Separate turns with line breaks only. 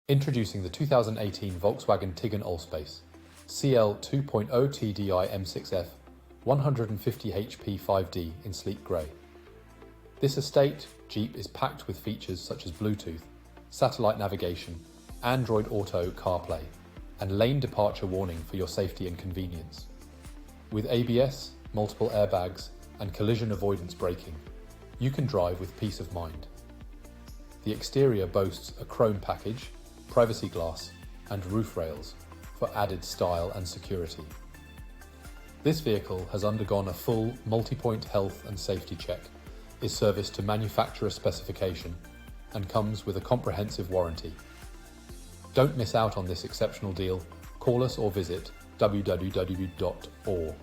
Introducing the 2018 Volkswagen Tiguan Alspace, CL 2.0 TDI M6F 150 HP 5D in sleek grey. This estate Jeep is packed with features such as Bluetooth, satellite navigation, Android Auto CarPlay, and lane departure warning for your safety and convenience. With ABS, multiple airbags, and collision avoidance braking, you can drive with peace of mind. The exterior boasts a chrome package, privacy glass, and roof rails for added style and security. This vehicle has undergone a full multi-point health and safety check, is serviced to manufacturer specification, and comes with a comprehensive warranty. Don't miss out on this exceptional deal. Call us or visit www.or.